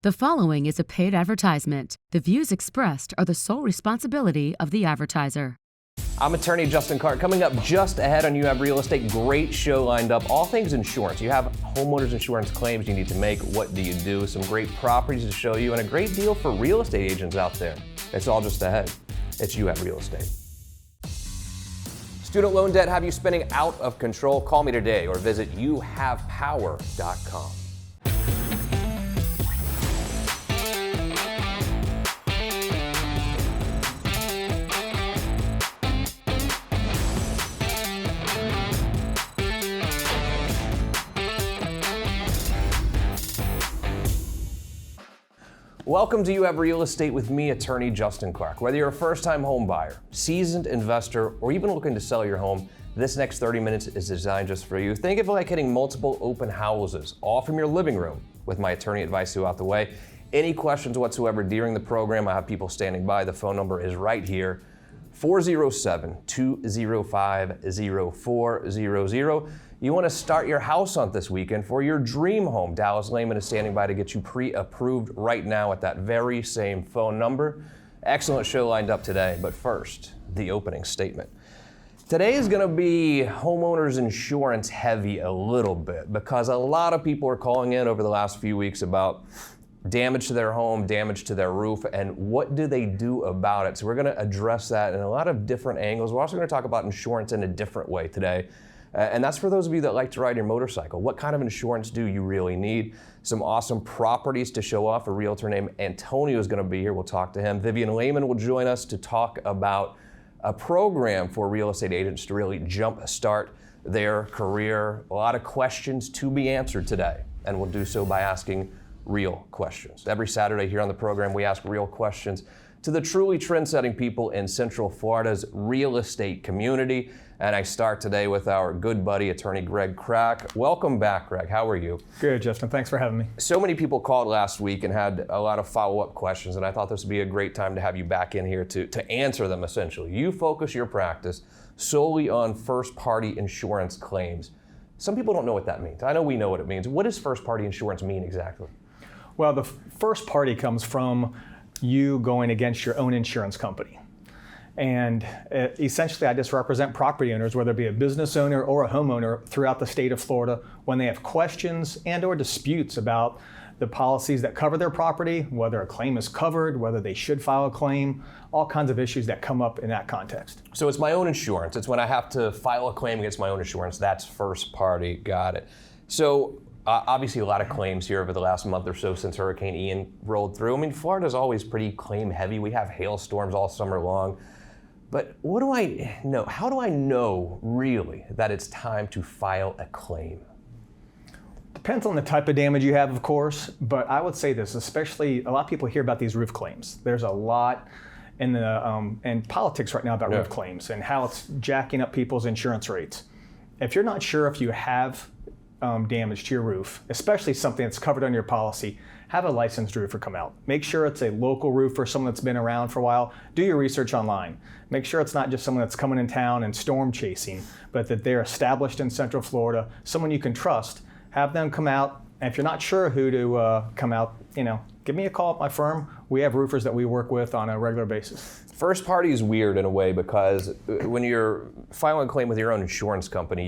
The following is a paid advertisement. The views expressed are the sole responsibility of the advertiser. I'm attorney Justin Krak. Coming up just ahead on You Have Real Estate, great show lined up. All things insurance. You have homeowners insurance claims you need to make. What do you do? Some great properties to show you and a great deal for real estate agents out there. It's all just ahead. It's You Have Real Estate. Student loan debt have you spinning out of control? Call me today or visit youhavepower.com. Welcome to You Have Real Estate with me, attorney Justin Krak. Whether you're a first-time home buyer, seasoned investor, or even looking to sell your home, this next 30 minutes is designed just for you. Think of it like hitting multiple open houses, all from your living room, with my attorney advice out the way. Any questions whatsoever during the program, I have people standing by. The phone number is right here, 407-205-0400. You want to start your house hunt this weekend for your dream home. Dallas Lehman is standing by to get you pre-approved right now at that very same phone number. Excellent show lined up today, but first, the opening statement. Today is going to be homeowners insurance heavy a little bit because a lot of people are calling in over the last few weeks about damage to their home, damage to their roof, and what do they do about it? So we're going to address that in a lot of different angles. We're also going to talk about insurance in a different way today. And that's for those of you that like to ride your motorcycle. What kind of insurance do you really need? Some awesome properties to show off. A realtor named Antonio is going to be here. We'll talk to him. Vivian Lehman will join us to talk about a program for real estate agents to really jumpstart their career. A lot of questions to be answered today, and we'll do so by asking real questions. Every Saturday here on the program, we ask real questions to the truly trend-setting people in Central Florida's real estate community. And I start today with our good buddy, attorney Greg Krak. Welcome back, Greg. How are you? Good, Justin. Thanks for having me. So many people called last week and had a lot of follow-up questions, and I thought this would be a great time to have you back in here to answer them, essentially. You focus your practice solely on first-party insurance claims. Some people don't know what that means. I know we know what it means. What does first-party insurance mean exactly? Well, the first party comes from you going against your own insurance company. And essentially, I just represent property owners, whether it be a business owner or a homeowner throughout the state of Florida, when they have questions and or disputes about the policies that cover their property, whether a claim is covered, whether they should file a claim, all kinds of issues that come up in that context. So it's my own insurance. It's when I have to file a claim against my own insurance. That's first party. Got it. So obviously a lot of claims here over the last month or so since Hurricane Ian rolled through. I mean, Florida's always pretty claim heavy. We have hailstorms all summer long. But what do I know? How do I know really that it's time to file a claim? Depends on the type of damage you have, of course, but I would say this, especially a lot of people hear about these roof claims. There's a lot in politics right now about roof claims and how it's jacking up people's insurance rates. If you're not sure if you have damage to your roof, especially something that's covered on your policy, have a licensed roofer come out. Make sure it's a local roofer, someone that's been around for a while. Do your research online. Make sure it's not just someone that's coming in town and storm chasing, but that they're established in Central Florida, someone you can trust. Have them come out. And if you're not sure who to come out, give me a call at my firm. We have roofers that we work with on a regular basis. First party is weird in a way because when you're filing a claim with your own insurance company,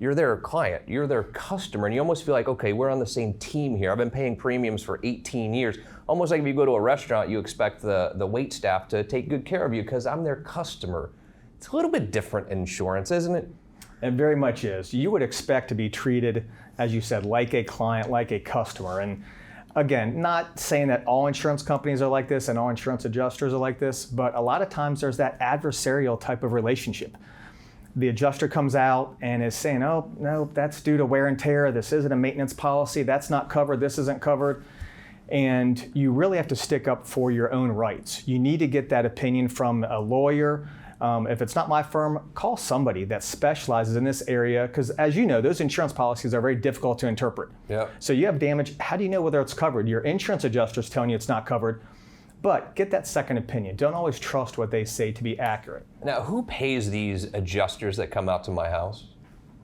you're their client, you're their customer, and you almost feel like, okay, we're on the same team here. I've been paying premiums for 18 years. Almost like if you go to a restaurant, you expect the wait staff to take good care of you because I'm their customer. It's a little bit different in insurance, isn't it? It very much is. You would expect to be treated, as you said, like a client, like a customer. And again, not saying that all insurance companies are like this and all insurance adjusters are like this, but a lot of times there's that adversarial type of relationship. The adjuster comes out and is saying, oh, no, that's due to wear and tear. This isn't a maintenance policy. That's not covered. This isn't covered. And you really have to stick up for your own rights. You need to get that opinion from a lawyer. If it's not my firm, call somebody that specializes in this area, because as you know, those insurance policies are very difficult to interpret. Yep. So you have damage. How do you know whether it's covered? Your insurance adjuster's telling you it's not covered. But get that second opinion. Don't always trust what they say to be accurate. Now, who pays these adjusters that come out to my house?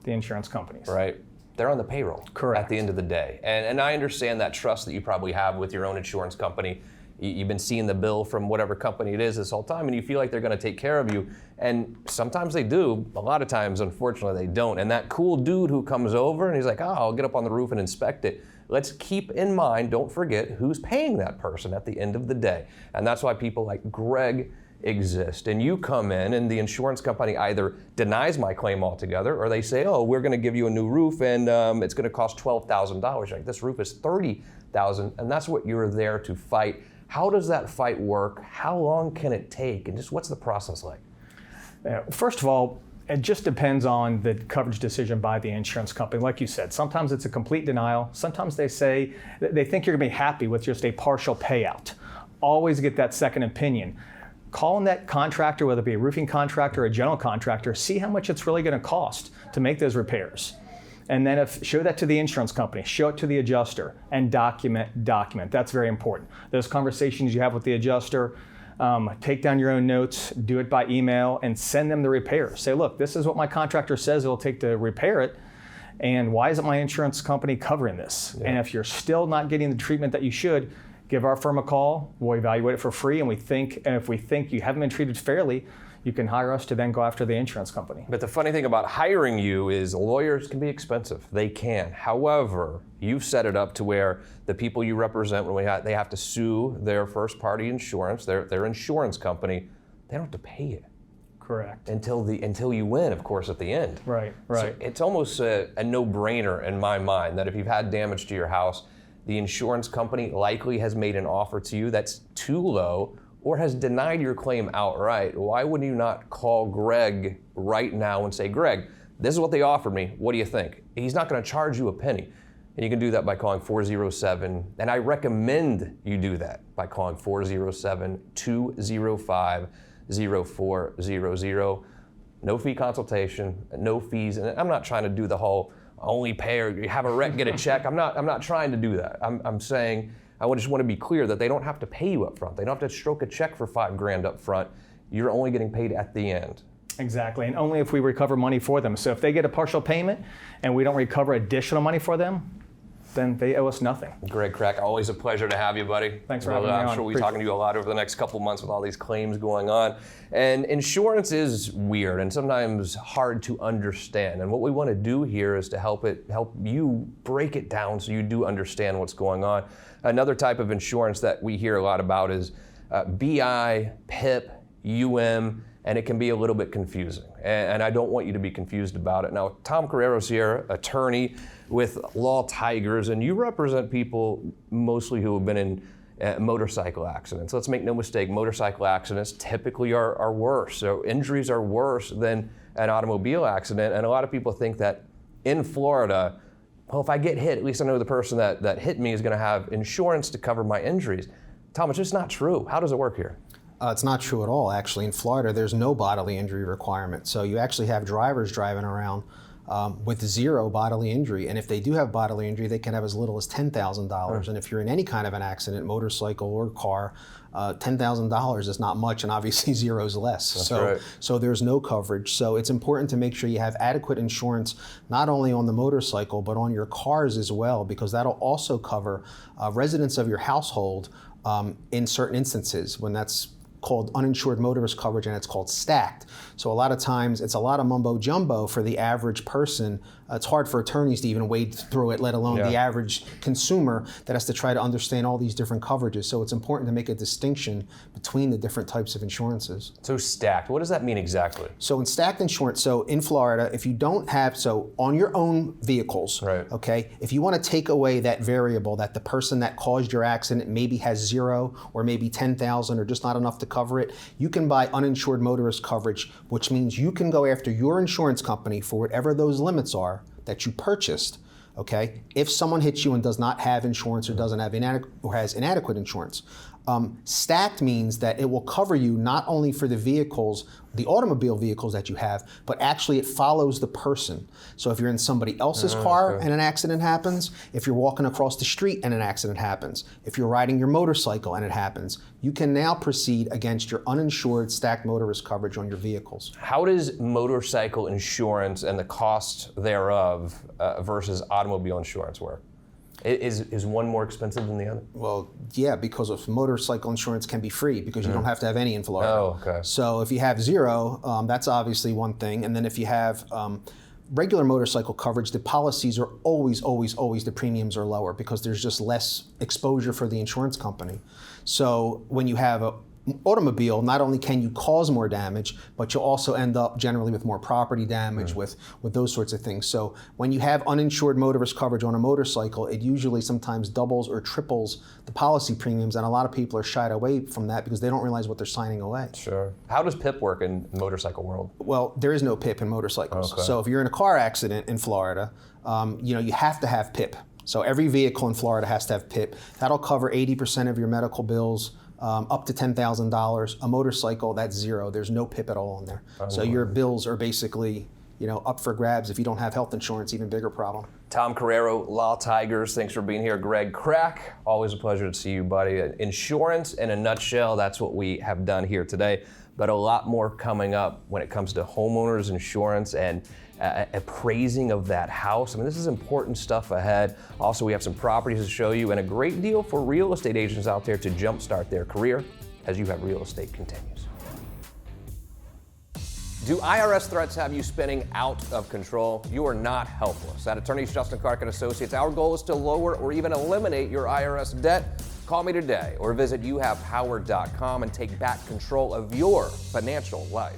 The insurance companies. Right. they're on the payroll. Correct. At the end of the day. And I understand that trust that you probably have with your own insurance company. You've been seeing the bill from whatever company it is this whole time, and you feel like they're going to take care of you. And sometimes they do. A lot of times, unfortunately, they don't. And that cool dude who comes over and he's like, oh, I'll get up on the roof and inspect it. Let's keep in mind, don't forget who's paying that person at the end of the day. And that's why people like Greg exist. And you come in and the insurance company either denies my claim altogether, or they say, oh, we're going to give you a new roof and it's going to cost $12,000. Like, this roof is $30,000, and that's what you're there to fight. How does that fight work? How long can it take? And just what's the process like? First of all, it just depends on the coverage decision by the insurance company. Like you said, sometimes it's a complete denial. Sometimes they say they think you're going to be happy with just a partial payout. Always get that second opinion. Call in that contractor, whether it be a roofing contractor or a general contractor, see how much it's really going to cost to make those repairs. And then show that to the insurance company, show it to the adjuster, and document. That's very important. Those conversations you have with the adjuster, take down your own notes, do it by email, and send them the repairs. Say, look, this is what my contractor says it'll take to repair it, and why isn't my insurance company covering this? Yeah. And if you're still not getting the treatment that you should, give our firm a call. We'll evaluate it for free, and if we think you haven't been treated fairly, you can hire us to then go after the insurance company. But the funny thing about hiring you is lawyers can be expensive. They can. However, you've set it up to where the people you represent, they have to sue their first party insurance, their insurance company, they don't have to pay you. Correct. Until you win, of course, at the end. Right. So it's almost a no-brainer in my mind that if you've had damage to your house, the insurance company likely has made an offer to you that's too low or has denied your claim outright. Why wouldn't you not call Greg right now and say, Greg, this is what they offered me. What do you think? He's not going to charge you a penny. And you can do that by calling 407, and I recommend you do that by calling 407-205-0400. No fee consultation, no fees. And I'm not trying to do the whole only pay or you have a wreck, get a check. I'm not trying to do that. I'm saying, I just want to be clear that they don't have to pay you up front. They don't have to stroke a check for $5,000 up front. You're only getting paid at the end. Exactly, and only if we recover money for them. So if they get a partial payment and we don't recover additional money for them, then they owe us nothing. Greg Krak, always a pleasure to have you, buddy. Thanks for having me on. I'm sure we'll be talking to you a lot over the next couple months with all these claims going on. And insurance is weird and sometimes hard to understand. And what we want to do here is to help you break it down so you do understand what's going on. Another type of insurance that we hear a lot about is BI, PIP, UM, and it can be a little bit confusing. And I don't want you to be confused about it. Now, Tom Carrero's here, attorney with Law Tigers, and you represent people mostly who have been in motorcycle accidents. Let's make no mistake, motorcycle accidents typically are worse. So injuries are worse than an automobile accident, and a lot of people think that in Florida, well, if I get hit, at least I know the person that hit me is going to have insurance to cover my injuries. Tom, it's just not true. How does it work here? It's not true at all, actually. In Florida, there's no bodily injury requirement. So you actually have drivers driving around with zero bodily injury. And if they do have bodily injury, they can have as little as $10,000. And if you're in any kind of an accident, motorcycle or car, $10,000 is not much, and obviously zero is less. That's right. So there's no coverage. So it's important to make sure you have adequate insurance, not only on the motorcycle, but on your cars as well, because that'll also cover residents of your household in certain instances when that's called uninsured motorist coverage, and it's called stacked. So a lot of times it's a lot of mumbo jumbo for the average person. It's hard for attorneys to even wade through it, let alone the average consumer that has to try to understand all these different coverages. So it's important to make a distinction between the different types of insurances. So stacked, what does that mean exactly? So in stacked insurance, so in Florida, if you don't have, so on your own vehicles, okay, if you want to take away that variable that the person that caused your accident maybe has zero or maybe 10,000 or just not enough to cover it, you can buy uninsured motorist coverage, which means you can go after your insurance company for whatever those limits are that you purchased. Okay, if someone hits you and does not have insurance or doesn't have has inadequate insurance, Stacked means that it will cover you not only for the vehicles, the automobile vehicles that you have, but actually it follows the person. So if you're in somebody else's car and an accident happens, if you're walking across the street and an accident happens, if you're riding your motorcycle and it happens, you can now proceed against your uninsured stacked motorist coverage on your vehicles. How does motorcycle insurance and the cost thereof versus automobile insurance work? Is one more expensive than the other? Well, yeah, because of motorcycle insurance can be free because you don't have to have any in Florida. Oh, okay. So if you have zero, that's obviously one thing. And then if you have regular motorcycle coverage, the policies are always, the premiums are lower because there's just less exposure for the insurance company. So when you have a automobile, not only can you cause more damage, but you'll also end up generally with more property damage with those sorts of things. So when you have uninsured motorist coverage on a motorcycle, it usually sometimes doubles or triples the policy premiums, and a lot of people are shied away from that because they don't realize what they're signing away. Sure. How does PIP work in the motorcycle world? Well, there is no PIP in motorcycles. Okay. So if you're in a car accident in Florida, you have to have PIP. So every vehicle in Florida has to have PIP. That'll cover 80% of your medical bills, up to $10,000. A motorcycle, that's zero. There's no PIP at all in there. So your bills are basically, up for grabs. If you don't have health insurance, even bigger problem. Tom Carrero, Law Tigers, thanks for being here. Greg Krak, always a pleasure to see you, buddy. Insurance in a nutshell, that's what we have done here today, but a lot more coming up when it comes to homeowners insurance and appraising of that house. I mean, this is important stuff ahead. Also, we have some properties to show you and a great deal for real estate agents out there to jumpstart their career as You Have Real Estate continues. Do IRS threats have you spinning out of control? You are not helpless. At Attorneys Justin Clark & Associates, our goal is to lower or even eliminate your IRS debt. Call me today or visit youhavepower.com and take back control of your financial life.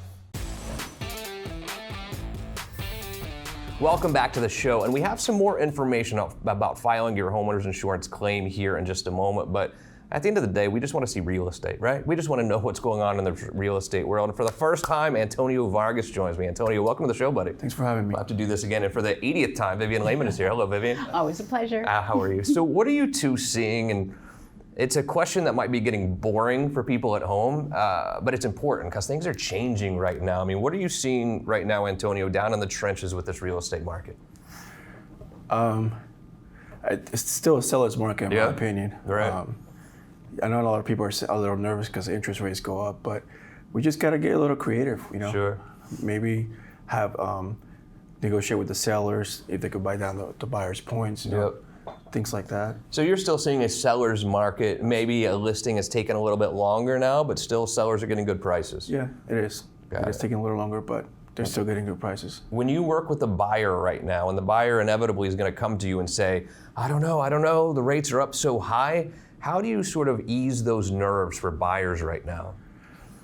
Welcome back to the show, and we have some more information about filing your homeowner's insurance claim here in just a moment, but at the end of the day, we just want to see real estate, right? We just want to know what's going on in the real estate world, and for the first time, Antonio Vargas joins me. Antonio, welcome to the show, buddy. Thanks for having me. We'll have to do this again, and for the 80th time, Vivian Lehman is here. Hello, Vivian. Always a pleasure. How are you? So what are you two seeing? And it's a question that might be getting boring for people at home, but it's important because things are changing right now. I mean, what are you seeing right now, Antonio, down in the trenches with this real estate market? It's still a seller's market, in my opinion. Right. I know a lot of people are a little nervous because the interest rates go up, but we just got to get a little creative, Sure. Maybe have negotiate with the sellers if they could buy down the buyer's points, things like that. So you're still seeing a seller's market. Maybe a listing has taken a little bit longer now, but still sellers are getting good prices. Yeah, it is. It's taking a little longer, but they're still getting good prices. When you work with the buyer right now, and the buyer inevitably is going to come to you and say, I don't know, the rates are up so high, how do you sort of ease those nerves for buyers right now?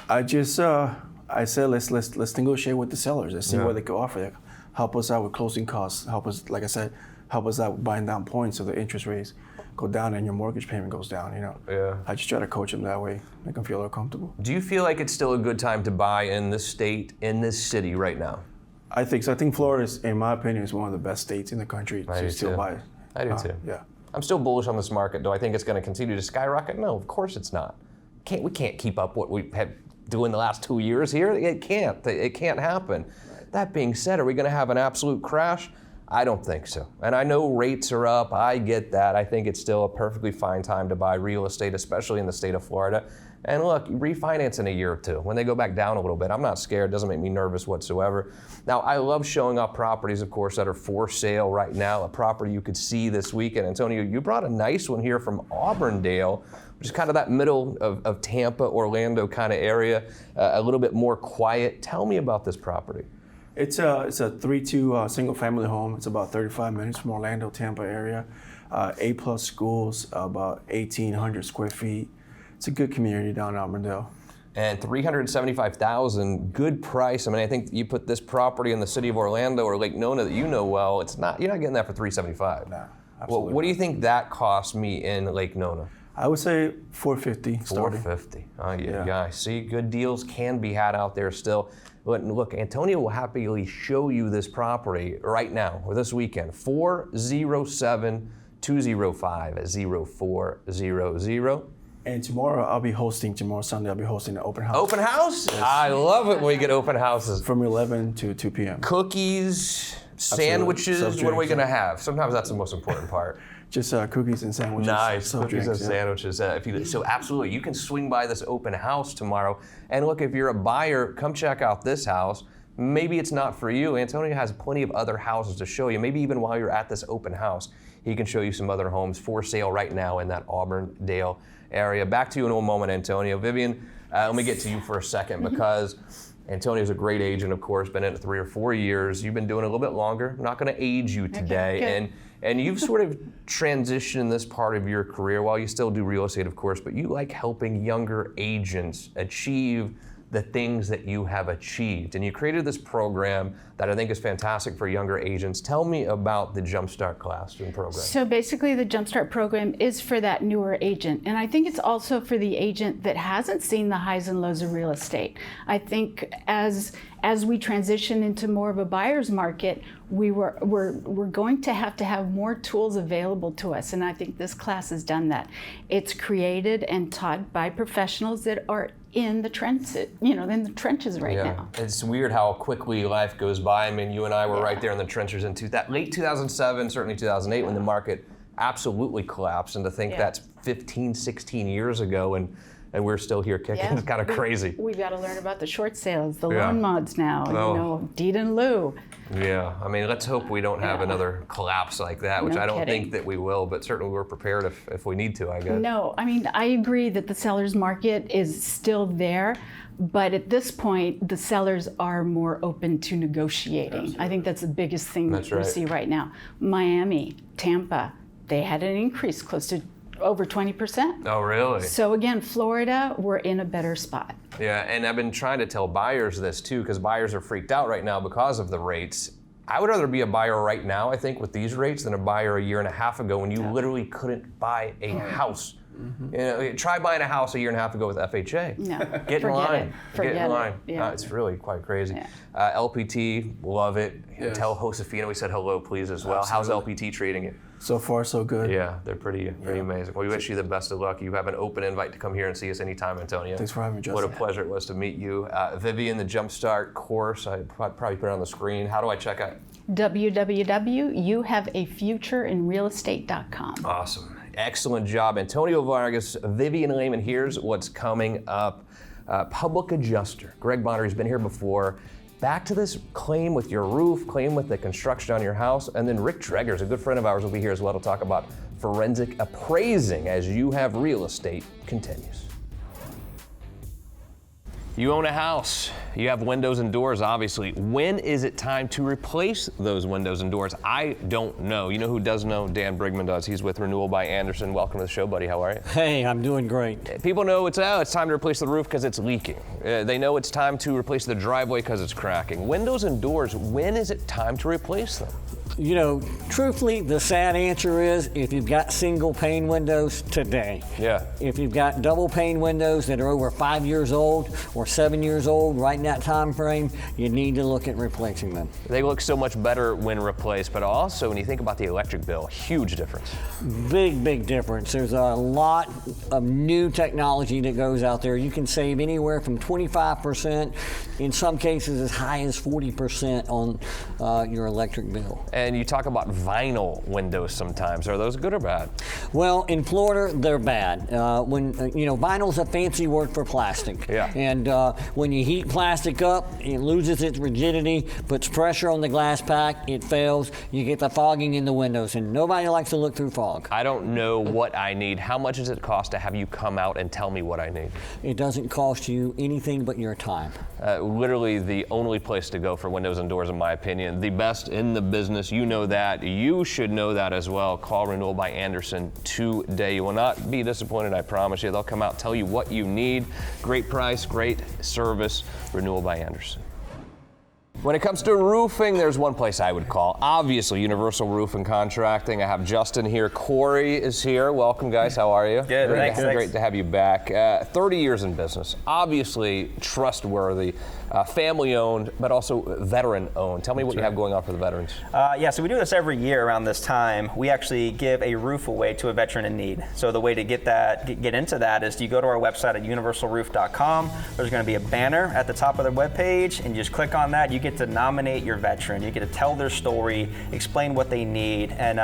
I just, I said, let's negotiate with the sellers. Let's see what they can offer. Help us out with closing costs. Help us, like I said, help us out with buying down points so the interest rates go down and your mortgage payment goes down, Yeah. I just try to coach them that way, make them feel a little comfortable. Do you feel like it's still a good time to buy in this state, in this city right now? I think so. I think Florida is, in my opinion, is one of the best states in the country to still buy. I do too. Yeah. I'm still bullish on this market. Do I think it's going to continue to skyrocket? No, of course it's not. We can't keep up what we've had doing the last 2 years here. It can't happen. Right. That being said, are we going to have an absolute crash? I don't think so. And I know rates are up. I get that. I think it's still a perfectly fine time to buy real estate, especially in the state of Florida. And look, refinance in a year or two. When they go back down a little bit, I'm not scared. It doesn't make me nervous whatsoever. Now, I love showing off properties, of course, that are for sale right now. A property you could see this weekend. Antonio, you brought a nice one here from Auburndale, which is kind of that middle of Tampa, Orlando kind of area, a little bit more quiet. Tell me about this property. It's a 3-2 single family home. It's about 35 minutes from Orlando, Tampa area. A+ schools, about 1,800 square feet. It's a good community down in Auburndale. And $375,000, good price. I mean, I think you put this property in the city of Orlando or Lake Nona that you know well. You're not getting that for $375,000. Nah, absolutely. Well, what do you think that cost me in Lake Nona? I would say $450 starting. $450. Oh yeah. See, good deals can be had out there still. But look, Antonio will happily show you this property right now or this weekend. 407-205-0400. And tomorrow Sunday, I'll be hosting an open house. Open house? Yes. I love it when we get open houses. From 11 to 2 p.m. Cookies, sandwiches, what are we going to have? Sometimes that's the most important part. Just cookies and sandwiches. Nice, cookies and sandwiches. So absolutely, you can swing by this open house tomorrow. And look, if you're a buyer, come check out this house. Maybe it's not for you. Antonio has plenty of other houses to show you. Maybe even while you're at this open house, he can show you some other homes for sale right now in that Auburndale area. Back to you in a moment, Antonio. Vivian, let me get to you for a second because Antonio's a great agent, of course, been in it 3 or 4 years. You've been doing it a little bit longer. I'm not going to age you today. Okay, and you've sort of transitioned in this part of your career, while you still do real estate, of course, but you like helping younger agents achieve the things that you have achieved. And you created this program that I think is fantastic for younger agents. Tell me about the Jumpstart class and program. So basically the Jumpstart program is for that newer agent. And I think it's also for the agent that hasn't seen the highs and lows of real estate. I think as we transition into more of a buyer's market, we're going to have more tools available to us. And I think this class has done that. It's created and taught by professionals that are in the trenches, right now. It's weird how quickly life goes by. I mean, you and I were right there in the trenches in late 2007, certainly 2008, when the market absolutely collapsed. And to think that's 15, 16 years ago, and we're still here kicking. It's kind of crazy. We've got to learn about the short sales, the loan mods now, deed in lieu. Yeah, I mean, let's hope we don't have another collapse like that, which I don't think that we will, but certainly we're prepared if we need to, I guess. No, I mean, I agree that the seller's market is still there, but at this point, the sellers are more open to negotiating. Absolutely. I think that's the biggest thing that we see right now. Miami, Tampa, they had an increase close to over 20%. Oh, really? So again, Florida, we're in a better spot. Yeah, and I've been trying to tell buyers this too, because buyers are freaked out right now because of the rates. I would rather be a buyer right now, I think, with these rates than a buyer a year and a half ago when you literally couldn't buy a house. Mm-hmm. You know, try buying a house a year and a half ago with FHA. No, Get in line. Forget Get in line. it. Yeah. It's really quite crazy. Yeah. LPT, love it. Yes. Tell Josefina we said hello, please, as well. Absolutely. How's LPT treating you? So far, so good. Yeah, they're pretty amazing. Well, we wish you the best of luck. You have an open invite to come here and see us anytime, Antonio. Thanks for having me, Justin. What a pleasure it was to meet you. Vivian, the Jumpstart course, I probably put it on the screen. How do I check out? www.youhaveafutureinrealestate.com. Awesome. Excellent job. Antonio Vargas, Vivian Lehman. Here's what's coming up. Public adjuster. Greg Bonner's been here before. Back to this claim with your roof, claim with the construction on your house, and then Rick Dreggors, a good friend of ours, will be here as well to talk about forensic appraising as You Have Real Estate continues. You own a house. You have windows and doors, obviously. When is it time to replace those windows and doors? I don't know. You know who does know? Dan Brigman does. He's with Renewal by Anderson. Welcome to the show, buddy. How are you? Hey, I'm doing great. People know it's time to replace the roof because it's leaking. They know it's time to replace the driveway because it's cracking. Windows and doors, when is it time to replace them? You know, truthfully, the sad answer is if you've got single pane windows, today. Yeah. If you've got double pane windows that are over 5 years old or 7 years old, right in that time frame, you need to look at replacing them. They look so much better when replaced, but also when you think about the electric bill, huge difference. Big difference. There's a lot of new technology that goes out there. You can save anywhere from 25%, in some cases as high as 40% on your electric bill. And you talk about vinyl windows sometimes. Are those good or bad? Well, in Florida, they're bad. Vinyl's a fancy word for plastic. Yeah. And when you heat plastic up, it loses its rigidity, puts pressure on the glass pack, it fails, you get the fogging in the windows, and nobody likes to look through fog. I don't know what I need. How much does it cost to have you come out and tell me what I need? It doesn't cost you anything but your time. Literally the only place to go for windows and doors, in my opinion. The best in the business. You know that. You should know that as well. Call Renewal by Anderson today. You will not be disappointed, I promise you. They'll come out, tell you what you need. Great price, great service. Renewal by Anderson. When it comes to roofing, there's one place I would call. Obviously, Universal Roof and Contracting. I have Justin here. Corey is here. Welcome, guys. How are you? Good, thanks. Great to have you back. 30 years in business. Obviously trustworthy, family-owned, but also veteran-owned. Tell me what you have going on for the veterans. So we do this every year around this time. We actually give a roof away to a veteran in need. So the way to get into that is you go to our website at universalroof.com. There's going to be a banner at the top of the webpage, and you just click on that. You get to nominate your veteran. You get to tell their story, explain what they need, and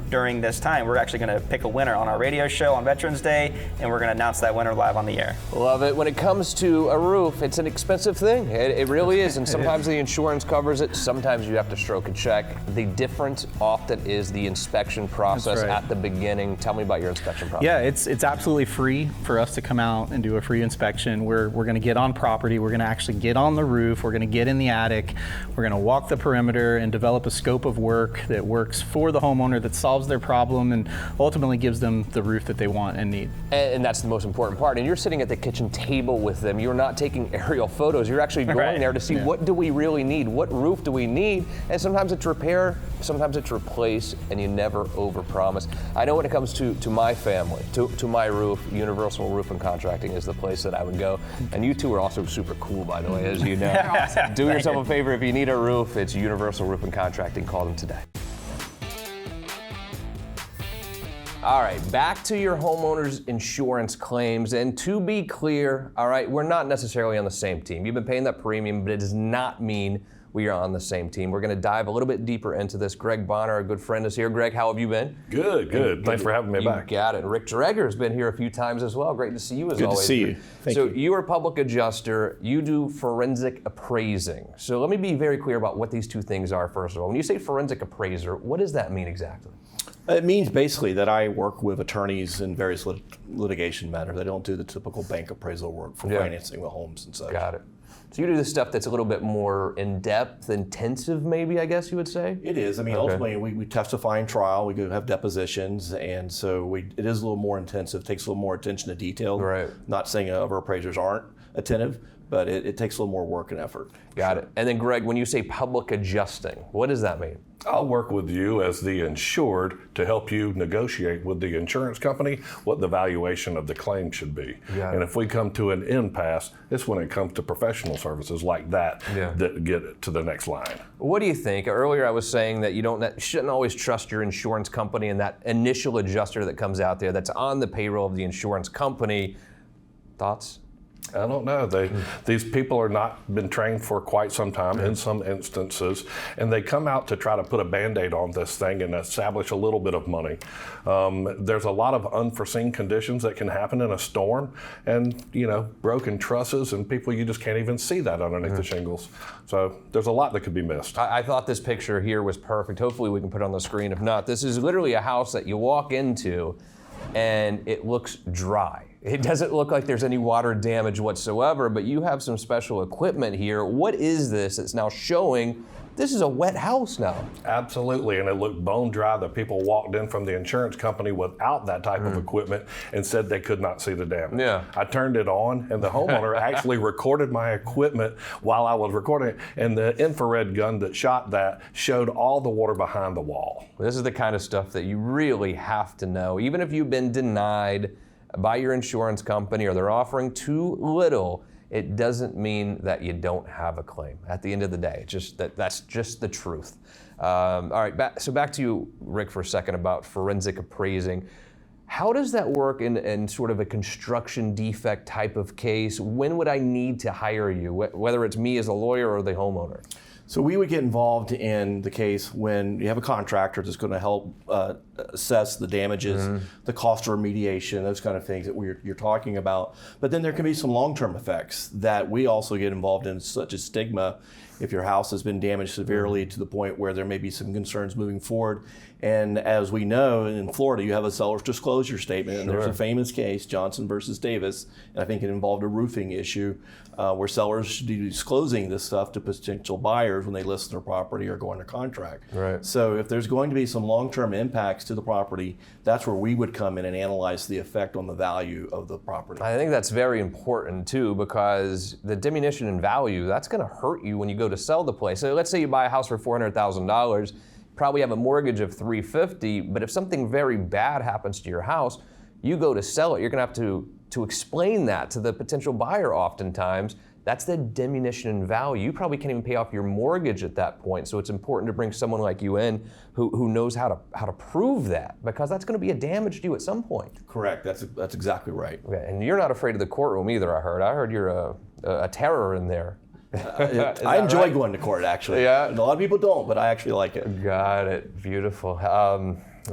during this time, we're actually going to pick a winner on our radio show on Veterans Day, and we're going to announce that winner live on the air. Love it. When it comes to a roof, it's an expensive thing. It really is, and sometimes the insurance covers it. Sometimes you have to stroke a check. The difference often is the inspection process at the beginning. Tell me about your inspection process. Yeah, it's absolutely free for us to come out and do a free inspection. We're going to get on property. We're going to actually get on the roof. We're going to get in the attic. We're going to walk the perimeter and develop a scope of work that works for the homeowner, that solves their problem and ultimately gives them the roof that they want and need. And that's the most important part. And you're sitting at the kitchen table with them. You're not taking aerial photos. You're actually going there to see what do we really need? What roof do we need? And sometimes it's repair, sometimes it's replace, and you never overpromise. I know when it comes to my family, to my roof, Universal Roof and Contracting is the place that I would go. And you two are also super cool, by the way, as you know. Awesome. Do yourself a favor. If you need a roof, it's Universal Roof and Contracting. Call them today. All right, back to your homeowner's insurance claims. And to be clear, all right, we're not necessarily on the same team. You've been paying that premium, but it does not mean we are on the same team. We're going to dive a little bit deeper into this. Greg Bonner, our good friend, is here. Greg, how have you been? Good. Thanks for having me back. You got it. Rick Dreggors has been here a few times as well. Great to see you as Good always. to see you. Thank you. So you are a public adjuster. You do forensic appraising. So let me be very clear about what these two things are, first of all. When you say forensic appraiser, what does that mean exactly? It means basically that I work with attorneys in various litigation matters. I don't do the typical bank appraisal work for financing the homes and such. Got it. So you do this stuff that's a little bit more in-depth, intensive maybe, I guess you would say? It is. I mean, ultimately, we testify in trial. We do have depositions, and so it is a little more intensive, takes a little more attention to detail. Right. Not saying other appraisers aren't attentive, but it takes a little more work and effort. Got it. And then Greg, when you say public adjusting, what does that mean? I'll work with you as the insured to help you negotiate with the insurance company what the valuation of the claim should be. And if we come to an impasse, it's when it comes to professional services like that that get it to the next line. What do you think? Earlier I was saying that you shouldn't always trust your insurance company and that initial adjuster that comes out there that's on the payroll of the insurance company. Thoughts? I don't know. These people are not been trained for quite some time in some instances, and they come out to try to put a Band-Aid on this thing and establish a little bit of money. There's a lot of unforeseen conditions that can happen in a storm, and broken trusses and people, you just can't even see that underneath the shingles. So there's a lot that could be missed. I thought this picture here was perfect. Hopefully we can put it on the screen. If not, this is literally a house that you walk into and it looks dry. It doesn't look like there's any water damage whatsoever, but you have some special equipment here. What is this? It's now showing this is a wet house now. Absolutely, and it looked bone dry. The people walked in from the insurance company without that type of equipment and said they could not see the damage. Yeah. I turned it on, and the homeowner actually recorded my equipment while I was recording it, and the infrared gun that shot that showed all the water behind the wall. This is the kind of stuff that you really have to know. Even if you've been denied by your insurance company or they're offering too little, it doesn't mean that you don't have a claim. At the end of the day, that's just the truth. All right, back to you, Rick, for a second about forensic appraising. How does that work in sort of a construction defect type of case? When would I need to hire you, whether it's me as a lawyer or the homeowner? So we would get involved in the case when you have a contractor that's going to help assess the damages, the cost of remediation, those kind of things that you're talking about. But then there can be some long-term effects that we also get involved in, such as stigma. If your house has been damaged severely to the point where there may be some concerns moving forward. And as we know, in Florida, you have a seller's disclosure statement, and there's a famous case, Johnson versus Davis, and I think it involved a roofing issue where sellers should be disclosing this stuff to potential buyers when they list their property or go under contract. Right. So if there's going to be some long-term impacts to the property, that's where we would come in and analyze the effect on the value of the property. I think that's very important too, because the diminution in value, that's going to hurt you when you go to sell the place. So let's say you buy a house for $400,000, probably have a mortgage of $350,000, but if something very bad happens to your house, you go to sell it, you're going to have to explain that to the potential buyer oftentimes. That's the diminution in value. You probably can't even pay off your mortgage at that point. So it's important to bring someone like you in who knows how to prove that, because that's going to be a damage to you at some point. Correct. That's exactly right. Okay. And you're not afraid of the courtroom either, I heard. I heard you're a terror in there. I enjoy going to court, actually. Yeah. And a lot of people don't, but I actually like it. Got it. Beautiful. I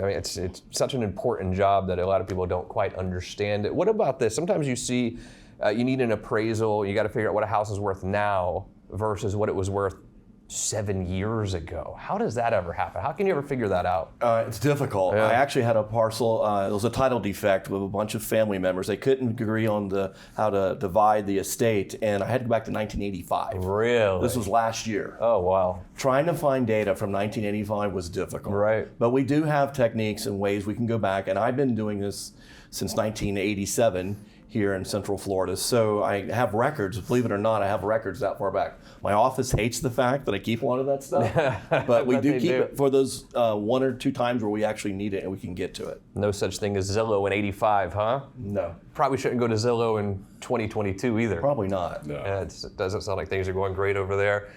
mean, it's such an important job that a lot of people don't quite understand it. What about this? Sometimes you see you need an appraisal. You got to figure out what a house is worth now versus what it was worth 7 years ago. How does that ever happen? How can you ever figure that out? It's difficult. Yeah. I actually had a parcel, it was a title defect with a bunch of family members. They couldn't agree on how to divide the estate, and I had to go back to 1985. Really? This was last year. Oh, wow. Trying to find data from 1985 was difficult. Right. But we do have techniques and ways we can go back, and I've been doing this since 1987 here in Central Florida. So I have records, believe it or not, I have records that far back. My office hates the fact that I keep a lot of that stuff, but we do keep it for those 1 or 2 times where we actually need it and we can get to it. No such thing as Zillow in 85, huh? No. Probably shouldn't go to Zillow in 2022 either. Probably not. No. It doesn't sound like things are going great over there.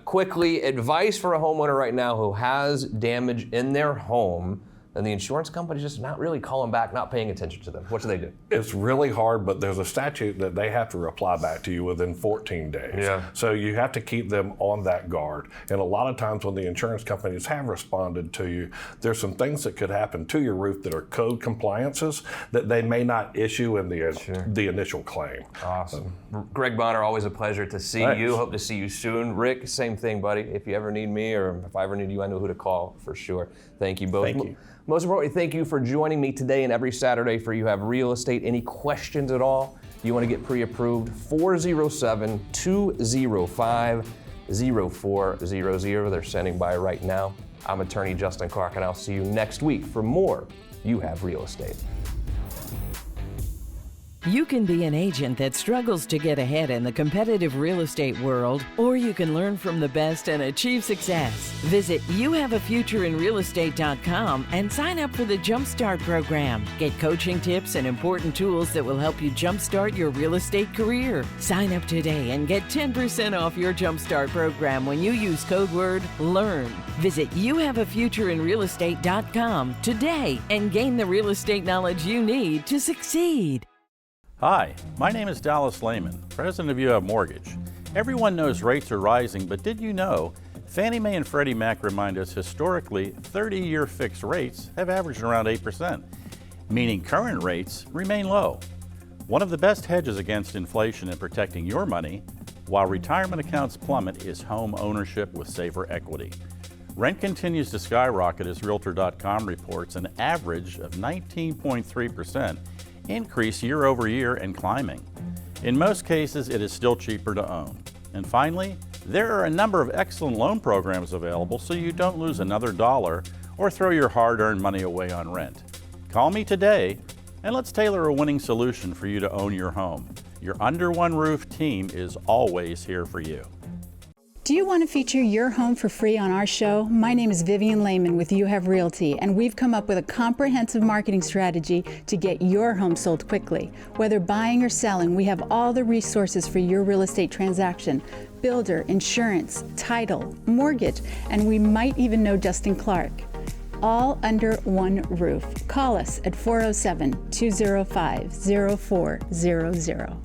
Quickly, advice for a homeowner right now who has damage in their home and the insurance company's just not really calling back, not paying attention to them. What do they do? It's really hard, but there's a statute that they have to reply back to you within 14 days. Yeah. So you have to keep them on that guard. And a lot of times when the insurance companies have responded to you, there's some things that could happen to your roof that are code compliances that they may not issue in the initial claim. Awesome. Greg Bonner, always a pleasure to see you. Hope to see you soon. Rick, same thing, buddy. If you ever need me or if I ever need you, I know who to call for sure. Thank you both. Thank you. Most importantly, thank you for joining me today and every Saturday for You Have Real Estate. Any questions at all? You want to get pre-approved? 407-205-0400. They're standing by right now. I'm attorney Justin Krak, and I'll see you next week for more You Have Real Estate. You can be an agent that struggles to get ahead in the competitive real estate world, or you can learn from the best and achieve success. Visit youhaveafutureinrealestate.com and sign up for the Jumpstart Program. Get coaching tips and important tools that will help you jumpstart your real estate career. Sign up today and get 10% off your Jumpstart Program when you use code word LEARN. Visit youhaveafutureinrealestate.com today and gain the real estate knowledge you need to succeed. Hi, my name is Dallas Lehman, president of You Have Mortgage. Everyone knows rates are rising, but did you know Fannie Mae and Freddie Mac remind us historically 30-year fixed rates have averaged around 8%, meaning current rates remain low. One of the best hedges against inflation and protecting your money while retirement accounts plummet is home ownership with safer equity. Rent continues to skyrocket as Realtor.com reports an average of 19.3% increase year over year and climbing. In most cases, it is still cheaper to own. And finally, there are a number of excellent loan programs available so you don't lose another dollar or throw your hard-earned money away on rent. Call me today and let's tailor a winning solution for you to own your home. Your Under One Roof team is always here for you. Do you want to feature your home for free on our show? My name is Vivian Lehman with You Have Realty, and we've come up with a comprehensive marketing strategy to get your home sold quickly. Whether buying or selling, we have all the resources for your real estate transaction: builder, insurance, title, mortgage, and we might even know Justin Clark. All under one roof. Call us at 407-205-0400.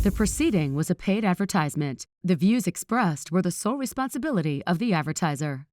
The proceeding was a paid advertisement. The views expressed were the sole responsibility of the advertiser.